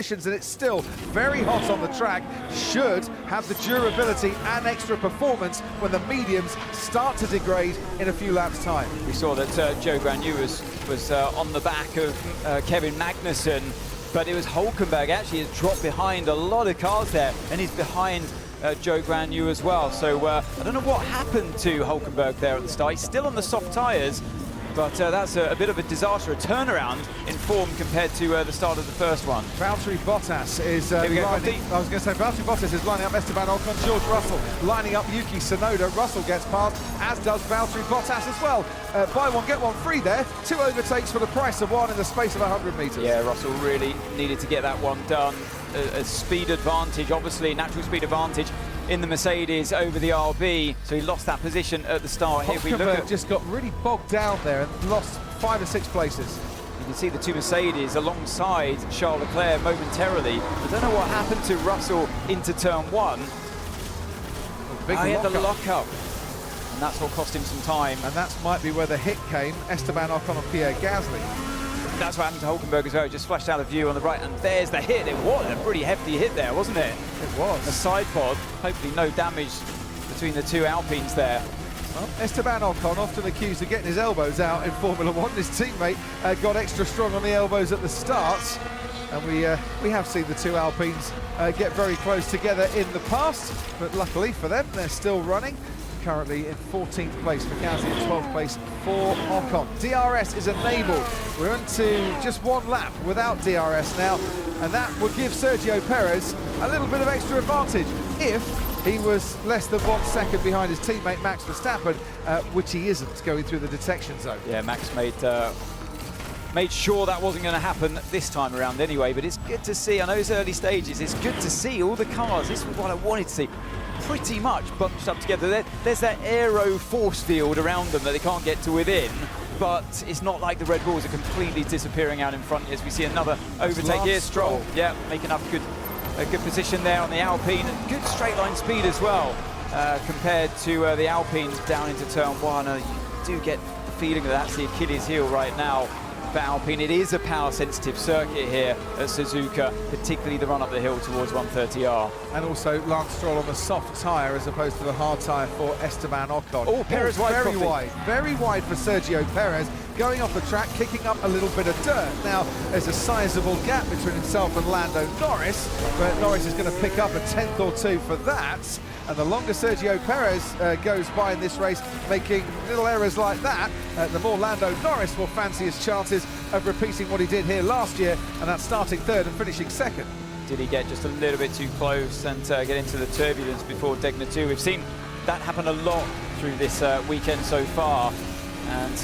and it's still very hot on the track, should have the durability and extra performance when the mediums start to degrade in a few laps' time. We saw that Joe Granu was on the back of Kevin Magnussen, but it was Hulkenberg actually has dropped behind a lot of cars there, and he's behind Joe Granu as well. So I don't know what happened to Hulkenberg there at the start. He's still on the soft tyres, but that's a bit of a disaster, a turnaround in form compared to the start of the first one. Valtteri Bottas is lining, I was going to say, Valtteri Bottas is lining up Esteban Ocon, George Russell lining up Yuki Tsunoda. Russell gets past, as does Valtteri Bottas as well. Buy one, get one free there. 2 overtakes for the price of one in the space of 100 metres. Yeah, Russell really needed to get that one done. A speed advantage, obviously, natural speed advantage in the Mercedes over the RB, so he lost that position at the start. Here we look at, just got really bogged down there and lost 5 or 6 places. You can see the 2 Mercedes alongside Charles Leclerc momentarily. I don't know what happened to Russell into turn 1. He had the lock-up, and that's what cost him some time. And that might be where the hit came, Esteban Ocon and Pierre Gasly. That's what happened to Hulkenberg as well. It just flashed out of view on the right, and there's the hit. It was a pretty hefty hit there, wasn't it? It was. A side pod, hopefully no damage between the 2 Alpines there. Well, Esteban Ocon, often accused of getting his elbows out in Formula 1. His teammate got extra strong on the elbows at the start. And we have seen the 2 Alpines get very close together in the past. But luckily for them, they're still running. Currently in 14th place for Gasly and 12th place for Ocon. DRS is enabled. We're into just 1 lap without DRS now, and that will give Sergio Perez a little bit of extra advantage if he was less than 1 second behind his teammate Max Verstappen, which he isn't, going through the detection zone. Yeah, Max made sure that wasn't going to happen this time around anyway, but it's good to see. I know it's early stages, it's good to see all the cars. This is what I wanted to see. Pretty much bunched up together. There's that aero force field around them that they can't get to within, but it's not like the Red Bulls are completely disappearing out in front as we see another overtake here. Stroll, yeah, making up a good position there on the Alpine, and good straight line speed as well compared to the Alpines down into turn 1. You do get the feeling that that's the Achilles heel right now for Alpine. It is a power sensitive circuit here at Suzuka, particularly the run up the hill towards 130R. And also Lance Stroll on the soft tyre as opposed to the hard tyre for Esteban Ocon. Oh, Perez wide, very wide for Sergio Perez, going off the track, kicking up a little bit of dirt. Now, there's a sizable gap between himself and Lando Norris, but Norris is going to pick up a 10th or 2 for that. And the longer Sergio Perez goes by in this race, making little errors like that, the more Lando Norris will fancy his chances of repeating what he did here last year, and that's starting 3rd and finishing 2nd. Did he get just a little bit too close and get into the turbulence before Degna 2? We've seen that happen a lot through this weekend so far. And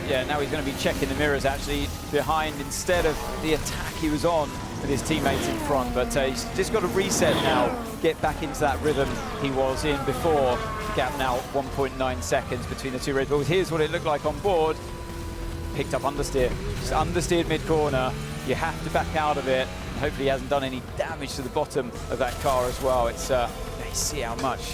yeah, now he's going to be checking the mirrors actually behind instead of the attack he was on with his teammates in front. But he's just got to reset now, get back into that rhythm he was in before. The gap now 1.9 seconds between the 2 Red Bulls. Here's what it looked like on board. Picked up understeer, just understeered mid-corner. You have to back out of it. And hopefully he hasn't done any damage to the bottom of that car as well. It's you see how much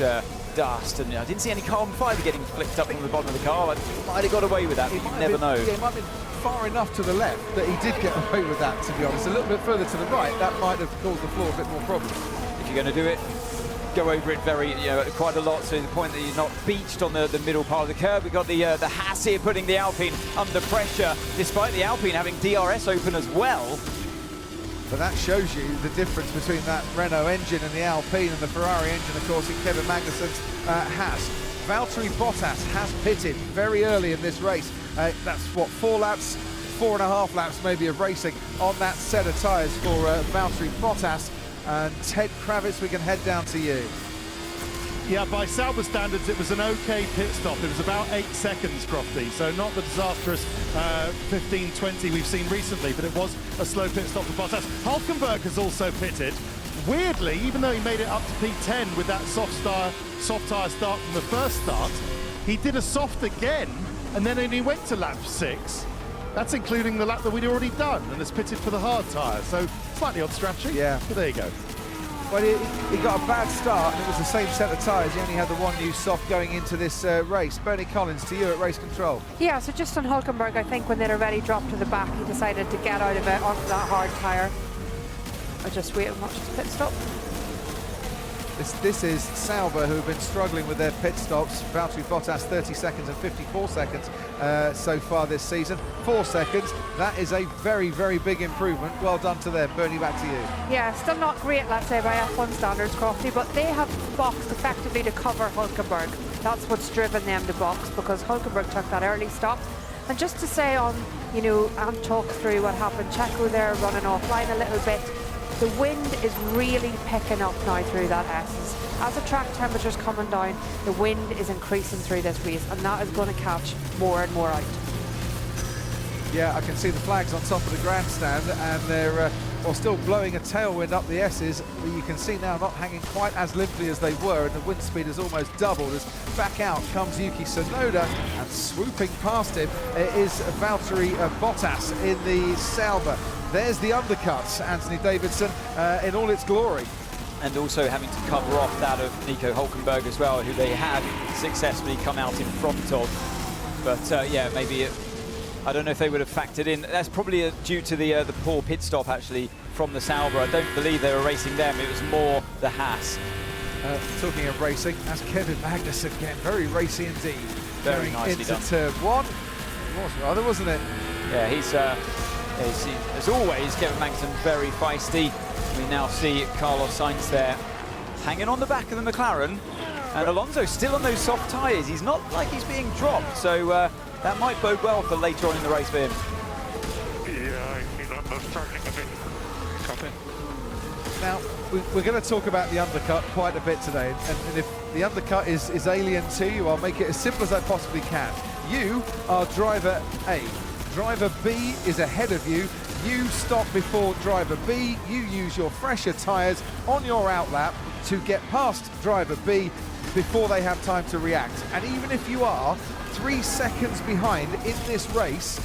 dust, and I didn't see any carbon fibre getting flicked up from the bottom of the car. I might have got away with that, but you never know. Yeah, it might have been far enough to the left that he did get away with that, to be honest. A little bit further to the right, that might have caused the floor a bit more problems. If you're going to do it, go over it very, quite a lot, so to the point that you're not beached on the middle part of the curb. We've got the Haas here putting the Alpine under pressure, despite the Alpine having DRS open as well. But that shows you the difference between that Renault engine and the Alpine and the Ferrari engine, of course, in Kevin Magnussen's Haas. Valtteri Bottas has pitted very early in this race. That's what, 4 laps, 4.5 laps maybe of racing on that set of tyres for Valtteri Bottas. And Ted Kravitz, we can head down to you. Yeah, by Sauber standards, it was an okay pit stop. It was about 8 seconds, Crofty, so not the disastrous 15-20 we've seen recently, but it was a slow pit stop for Bottas. Hulkenberg has also pitted. Weirdly, even though he made it up to P10 with that soft tyre start from the first start, he did a soft again, and then he went to lap 6. That's including the lap that we'd already done, and has pitted for the hard tyre, so slightly odd strategy. Yeah. But there you go. Well, he got a bad start, and it was the same set of tyres. He only had the 1 new soft going into this race. Bernie Collins, to you at race control. Yeah, so just on Hulkenberg, I think when they'd already dropped to the back, he decided to get out of it onto that hard tyre. I just wait and watch the pit stop. This is Sauber, who have been struggling with their pit stops. Valtteri Bottas 30 seconds and 54 seconds so far this season. 4 seconds, that is a very, very big improvement. Well done to them. Bernie, back to you. Yeah, still not great, let's say, by F1 standards, Crofty, but they have boxed effectively to cover Hulkenberg. That's what's driven them to box, because Hulkenberg took that early stop. And just to say on, you know, and talk through what happened, Checo there running offline a little bit. The wind is really picking up now through that S's. As the track temperature's coming down, the wind is increasing through this race, and that is going to catch more and more out. Yeah, I can see the flags on top of the grandstand, and they're still blowing a tailwind up the S's. You can see now not hanging quite as limply as they were, and the wind speed has almost doubled as back out comes Yuki Tsunoda, and swooping past him is Valtteri Bottas in the Sauber. There's the undercut, Anthony Davidson, in all its glory. And also having to cover off that of Nico Hulkenberg as well, who they had successfully come out in front of. But yeah, maybe I don't know if they would have factored in. That's probably due to the poor pit stop actually from the Sauber. I don't believe they were racing them. It was more the Haas. Talking of racing, that's Kevin Magnussen again. Very racy indeed. Very Going nicely into done. turn one. It was rather, wasn't it? Yeah, he's as always, Kevin Magnussen very feisty. We now see Carlos Sainz there hanging on the back of the McLaren, and Alonso still on those soft tyres. He's not like he's being dropped, so that might bode well for later on in the race for him. Yeah, I feel I'm struggling a bit. Copy. Now, we're going to talk about the undercut quite a bit today, and if the undercut is alien to you, I'll make it as simple as I possibly can. You are driver A. Driver B is ahead of you. You stop before driver B. You use your fresher tyres on your outlap to get past driver B before they have time to react. And even if you are 3 seconds behind in this race,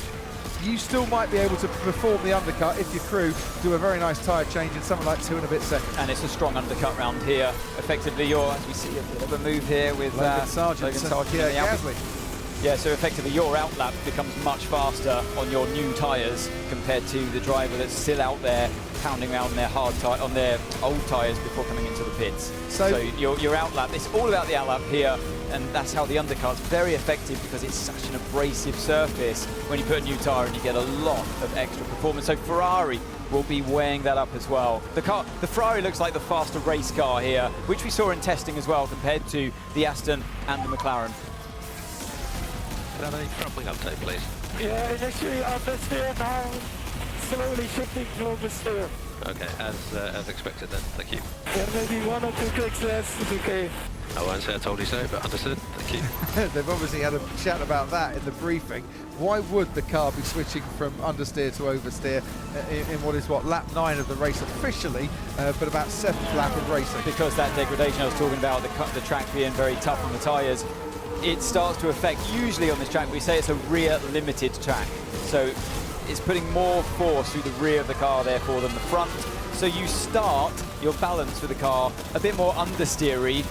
you still might be able to perform the undercut if your crew do a very nice tyre change in something like 2 and a bit seconds. And it's a strong undercut round here. Effectively, as we see a bit of a move here with Logan Sargent in yeah, the out. Gasly. Yeah, so effectively your outlap becomes much faster on your new tyres compared to the driver that's still out there pounding around their on their old tyres before coming into the pits. So your outlap, it's all about the outlap here, and that's how the undercut's very effective because it's such an abrasive surface. When you put a new tyre and you get a lot of extra performance. So Ferrari will be weighing that up as well. The Ferrari looks like the faster race car here, which we saw in testing as well compared to the Aston and the McLaren. Can I have any throttling update, please? Yeah, it's actually understeer now, slowly shifting to oversteer. Okay, as expected then, thank you. Yeah, maybe 1 or 2 clicks less is okay. I won't say I told you so, but understood, thank you. They've obviously had a chat about that in the briefing. Why would the car be switching from understeer to oversteer in what is lap 9 of the race officially, but about 7th lap of racing? Because that degradation I was talking about, the track being very tough on the tyres, it starts to affect, usually on this track, we say it's a rear limited track. So it's putting more force through the rear of the car, therefore, than the front. So you start your balance with the car a bit more understeery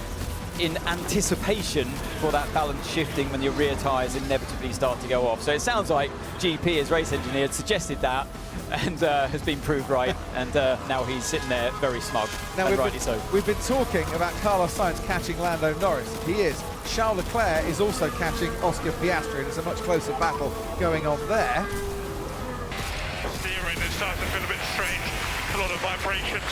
in anticipation for that balance shifting when your rear tyres inevitably start to go off. So it sounds like GP, as race engineer, had suggested that and has been proved right, and now he's sitting there very smug, and rightly so. We've been talking about Carlos Sainz catching Lando Norris. He is. Charles Leclerc is also catching Oscar Piastri, and it's a much closer battle going on there. Steering is starting to feel a bit strange, a lot of vibrations.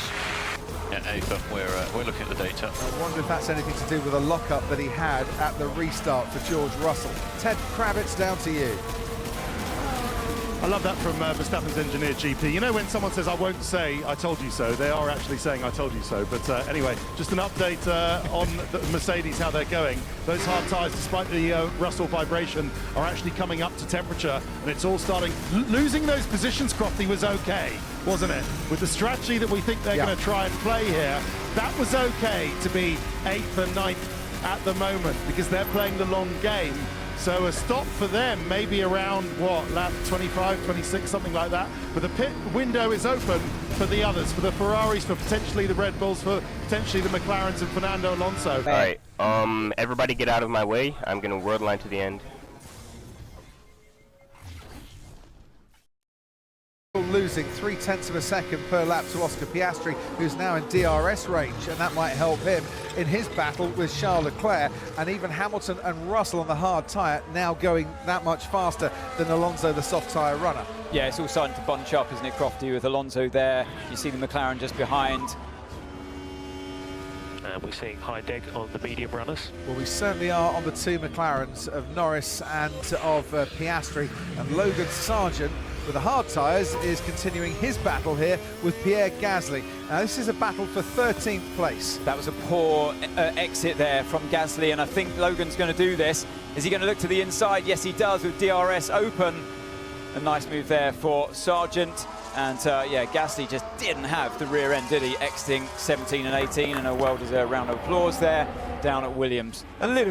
Yeah, Nathan, we're looking at the data. I wonder if that's anything to do with a lockup that he had at the restart for George Russell. Ted Kravitz, down to you. I love that from Verstappen's engineer, GP. You know when someone says, I won't say, I told you so, they are actually saying, I told you so. But anyway, just an update on the Mercedes, how they're going. Those hard tyres, despite the Russell vibration, are actually coming up to temperature, and it's all starting. Losing those positions, Crofty, was okay, wasn't it? With the strategy that we think they're going to try and play here, that was okay to be 8th and 9th at the moment, because they're playing the long game. So a stop for them, maybe around, what, lap 25, 26, something like that. But the pit window is open for the others, for the Ferraris, for potentially the Red Bulls, for potentially the McLarens and Fernando Alonso. All right, everybody get out of my way. I'm going to world line to the end. losing 0.3 of a second per lap to Oscar Piastri, who's now in DRS range, and that might help him in his battle with Charles Leclerc. And even Hamilton and Russell on the hard tyre now going that much faster than Alonso, the soft tyre runner. Yeah, it's all starting to bunch up, isn't it, Crofty, with Alonso there. You see the McLaren just behind. And we're seeing high deg on the medium runners. Well, we certainly are on the two McLarens of Norris and of Piastri, and Logan Sargent with the hard tyres is continuing his battle here with Pierre Gasly. Now this is a battle for 13th place. That was a poor exit there from Gasly, and I think Logan's going to do this. Is he going to look to the inside? Yes, he does, with DRS open. A nice move there for Sargent. And yeah, Gasly just didn't have the rear end, did he? Exiting 17 and 18, and a well-deserved round of applause there down at Williams. A little